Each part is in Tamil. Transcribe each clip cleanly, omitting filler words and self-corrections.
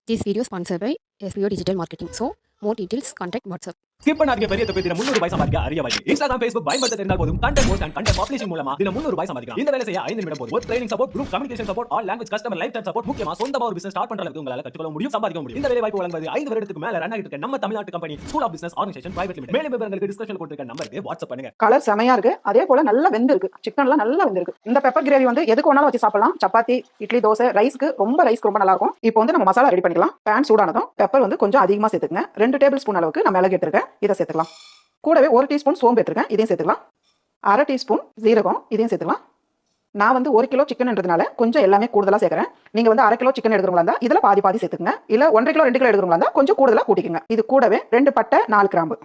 This video is sponsored by SBO Digital Marketing. So, more details, contact WhatsApp. Skip பண்ணாதீங்க. பெரிய தொகை தினம் 300 ரூபாய் சம்பாதிக்க அரிய வாய்ப்பு. Instagram, Facebook பயன்படுத்த தெரிந்தால் போதும். Content post and content publishing மூலமா தினம் 300 ரூபாய் சம்பாதிக்கலாம். இந்த வேலை செய்ய 5 நிமிடம் போதும். Training support, group communication support, all language customer life time support, முக்கியமா சொந்தமா ஒரு பிசினஸ் ஸ்டார்ட் பண்ற அளவுக்கு உங்களால கற்றுக்கொள்ள முடியும், சம்பாதிக்க முடியும். இந்த வேலை வாய்ப்பு வழங்குவது 5 வருடத்துக்கு மேல ரன் ஆகிட்டு இருக்க நம்ம தமிழ்நாட்டு company school of business organisation private limited. மேலும் விவரங்களுக்கு டிஸ்கிரிப்ஷன்ல கொடுத்திருக்க நம்பருக்கு வாட்ஸ்அப் பண்ணுங்க. கலர் செமையா இருக்கு. அதே போல நல்லா வெந்திருக்கு. சிக்கன்லாம் நல்லா வெந்திருக்கு. இந்த பெப்பர் கிரேவி வந்து எதுக்கு வேணாலும் வச்சு சாப்பிடலாம். சப்பாத்தி, இட்லி, தோசை, ரைஸ்க்கு ரொம்ப நல்லா இருக்கும். இப்போ வந்து நம்ம மசாலா ரெடி பண்ணிக்கலாம். பேன் சூடானதும் பெப்பர் வந்து கொஞ்சம் அதிகமா சேர்த்துக்கங்க. 2 டேபிள் ஸ்பூன் அளவுக்கு நான் மிளகு எடுத்துருக்கேன். இதை சேர்த்துக்கலாம். கூடவே 1 டீஸ்பூன் சோம்பு எடுத்துருக்கேன். இதையும் சேர்த்துக்கலாம். 1/2 டீஸ்பூன் ஜீரகம், இதையும் சேர்த்துக்கலாம். நான் வந்து 1 கிலோ சிக்கன்ன்றதுனால கொஞ்சம் எல்லாமே கூடுதலா சேர்க்கிறேன். நீங்க வந்து 1/2 கிலோ சிக்கன் எடுக்கிறவங்களா இருந்தா இதுல பாதி சேர்த்துங்க. இல்ல 1.5 கிலோ 2 கிலோ எடுக்கிறவங்களா இருந்தா கொஞ்சம் கூடுதலா கூட்டிக்கங்க. இது கூடவே 2 பட்டை 4 கிராம்பு.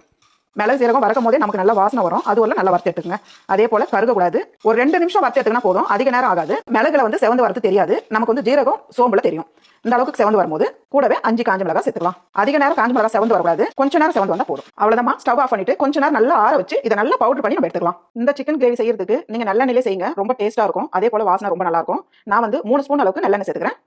மிளகு சீரகம் வறுக்கும் போதே நமக்கு நல்ல வாசனை வரும். அது வரல நல்லா வறுத்து எடுத்துங்க. அதே போல கருகக்கூடாது. ஒரு 2 நிமிஷம் வறுத்து எடுத்துக்கினா போதும். அதிக நேரம் ஆகாது. மிளகுல வந்து செவந்து வரது தெரியாது. நமக்கு வந்து ஜீரகம் சோம்புல தெரியும். இந்த அளவுக்கு செவந்து வரும்போது கூடவே 5 காஞ்ச மிளகாய் சேர்த்துக்கலாம். அதிக நேரம் காஞ்ச மிளகாய் செவந்து வரக்கூடாது. கொஞ்ச நேரம் செவந்து வந்தா போதும். அவ்வளவுதான். ஸ்டவ் ஆஃப் பண்ணிட்டு கொஞ்ச நேரம் நல்லா ஆற வச்சு இதை நல்லா பவுடர் பண்ணி நம்ம எடுத்துக்கலாம். இந்த சிக்கன் கிரேவி செய்யறதுக்கு நீங்க நல்லெண்ணெயிலே செய்யுங்க. ரொம்ப டேஸ்டா இருக்கும். அதே போல வாசனை ரொம்ப நல்லா இருக்கும். நான் வந்து 3 ஸ்பூன் அளவுக்கு நல்லெண்ணெய் சேர்த்துக்கிறேன்.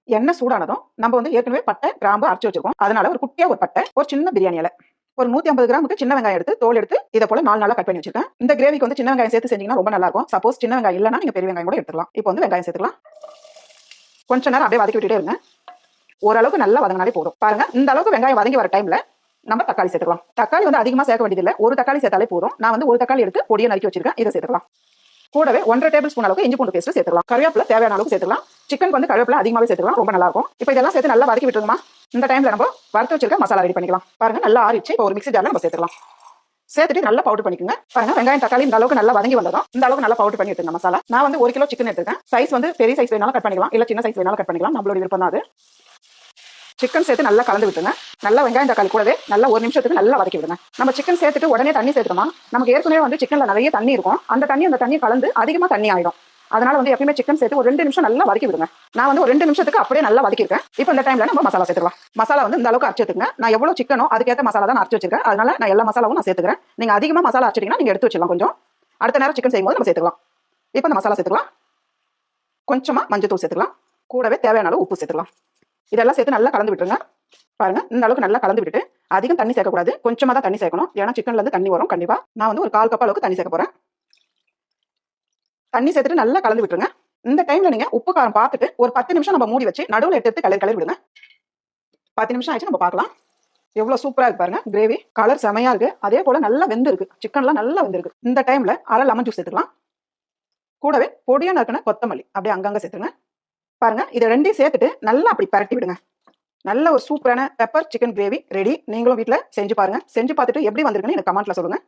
எண்ணெய் சூடானதும் நம்ம வந்து ஏற்கனவே பட்டை கிராம்பு அரைச்சு வச்சிருக்கோம். அதனால ஒரு குட்டியா ஒரு பட்டை, ஒரு சின்ன பிரியாணி இலை, ஒரு 150 கிராமுக்கு சின்ன வெங்காயம் எடுத்து தோல் எடுத்து இதை போல 4 நாளா கட் பண்ணி வச்சிருக்கேன். இந்த கிரேவிக்கு வந்து சின்ன வெங்காயம் சேர்த்து செஞ்சீங்கன்னா ரொம்ப நல்லா இருக்கும். சப்போஸ் சின்ன வெங்காயம் இல்லைன்னா நீங்க பெரிய வெங்காயம் கூட எடுத்துக்கலாம். இப்போ வந்து வெங்காயம் சேர்த்துக்கலாம். கொஞ்ச நேரம் அப்படியே வதக்கி விட்டுட்டே இருங்க. ஓரளவுக்கு நல்லா வதங்கினாலே போதும். பாருங்க, இந்த அளவுக்கு வெங்காயம் வதங்கி வர டைம்ல நம்ம தக்காளி சேர்த்துக்கலாம். தக்காளி வந்து அதிகமா சேர்க்க வேண்டியதில்லை. ஒரு தக்காளி சேர்த்தாலே போதும். நான் வந்து ஒரு தக்காளி எடுத்து பொடியை நறுக்கி வச்சிருக்கேன். இதை சேர்த்துக்கலாம். கூடவே 1.5 டேபிள் ஸ்பூன் அளவுக்கு இஞ்சி பூண்டு பேஸ்ட் சேர்த்துக்கலாம். கருவேப்பிலை தேவையான அளவுக்கு சேர்த்துக்கலாம். சிக்கன் வந்து கருவேப்பிலை அதிகமாகவே சேர்த்துக்கலாம். ரொம்ப நல்லா இருக்கும். இப்போ இதெல்லாம் சேர்த்து நல்லா வதக்கி விட்டுருமா. இந்த டைம்ல நம்ம வறுத்து வச்சிருக்க மசாலா ரெடி பண்ணிக்கலாம். பாருங்க, நல்லா ஆறிச்சு. இப்போ ஒரு மிக்ஸி ஜார்ல நம்ம சேர்த்துக்கலாம். சேர்த்துட்டு நல்லா பவுடர் பண்ணிக்கோங்க. பாருங்க, வெங்காயம் தக்காளி இந்த அளவுக்கு நல்லா வதங்கி வந்ததும் இந்த அளவுக்கு நல்லா பவுடர் பண்ணி எடுத்துங்க மசாலா. நான் வந்து 1 கிலோ சிக்கன் எடுத்துருக்கேன். சைஸ் வந்து பெரிய சைஸ் வேணாலும் கட் பண்ணிக்கலாம், இல்ல சின்ன சைஸ் வேணாலும் கட் பண்ணிக்கலாம். நம்மளோட விருப்பம் தான் அது. சிக்கன் சேர்த்து நல்லா கலந்து விட்டுங்க. நல்லா வெங்காயம் தக்காளி கூடவே நல்லா 1 நிமிஷத்துக்கு நல்லா வதக்கி விடுங்க. நம்ம சிக்கன் சேர்த்துட்டு உடனே தண்ணி சேர்த்துக்கணும். நமக்கு ஏற்கனவே வந்து சிக்கன்ல நிறைய தண்ணி இருக்கும். அந்த தண்ணி கலந்து அதிகமா தண்ணி ஆயிடும். அதனால வந்து எப்பயுமே சிக்கன் சேர்த்து ஒரு 2 நிமிஷம் நல்லா வதக்கி விடுங்க. நான் வந்து ஒரு 2 நிமிஷத்துக்கு அப்படியே நல்லா வதக்கிருக்கேன். இப்போ இந்த டைம்ல நம்ம மசாலா சேர்த்துக்கலாம். மசாலா வந்து இந்த அளவுக்கு அரைச்சு எடுத்துங்க. நான் எவ்வளவு சிக்கனோ அதுக்கேற்ற மசாலா தான் அரைச்சு வச்சிருக்கேன். அதனால நான் எல்லா மசாலாவும் நான் சேர்த்துக்கிறேன். நீங்க அதிகமா மசாலா அரைச்சிட்டீங்கன்னா நீங்க எடுத்து வச்சிடலாம். கொஞ்சம் அடுத்த நேரம் சிக்கன் செய்யும்போது நம்ம சேர்த்துக்கலாம். இப்போ இந்த மசாலா சேர்த்துக்கலாம். கொஞ்சமா மஞ்சள் தூள் சேர்த்துக்கலாம். கூடவே தேவையான அளவு உப்பு சேர்த்துக்கலாம். இதெல்லாம் சேர்த்து நல்லா கலந்து விட்டுருங்க. பாருங்க, இந்த அளவுக்கு நல்லா கலந்து விட்டுட்டு அதிகம் தண்ணி சேர்க்கக்கூடாது. கொஞ்சமா தான் தண்ணி சேர்க்கணும். ஏன்னா சிக்கன்ல இருந்து தண்ணி வரும் கண்டிப்பா. நான் வந்து ஒரு 1/4 கப் அளவுக்கு தண்ணி சேர்க்க போறேன். தண்ணி சேர்த்துட்டு நல்லா கலந்து விட்டுருங்க. இந்த டைம்ல நீங்க உப்பு காரம் பார்த்துட்டு ஒரு 10 நிமிஷம் நம்ம மூடி வச்சு நடுவில் எடுத்து கிளறி விடுங்க. 10 நிமிஷம் ஆயிடுச்சு. நம்ம பார்க்கலாம். எவ்வளவு சூப்பரா இருக்கு பாருங்க. கிரேவி கலர் செமையா இருக்கு. அதே போல நல்லா வெந்திருக்கு. சிக்கன்லாம் நல்லா வெந்திருக்கு. இந்த டைம்ல 1/2 லெமன் ஜூஸ் சேர்த்துக்கலாம். கூடவே பொடியா நறுக்கின கொத்தமல்லி அப்படியே அங்கங்க சேர்த்துருங்க. பாருங்க, இதை 2 சேர்த்துட்டு நல்லா அப்படி பரட்டி விடுங்க. நல்ல ஒரு சூப்பரான பெப்பர் சிக்கன் கிரேவி ரெடி. நீங்களும் வீட்டில் செஞ்சு பாருங்க. செஞ்சு பார்த்துட்டு எப்படி வந்திருக்குன்னு எனக்கு கமெண்ட்ல சொல்லுங்க.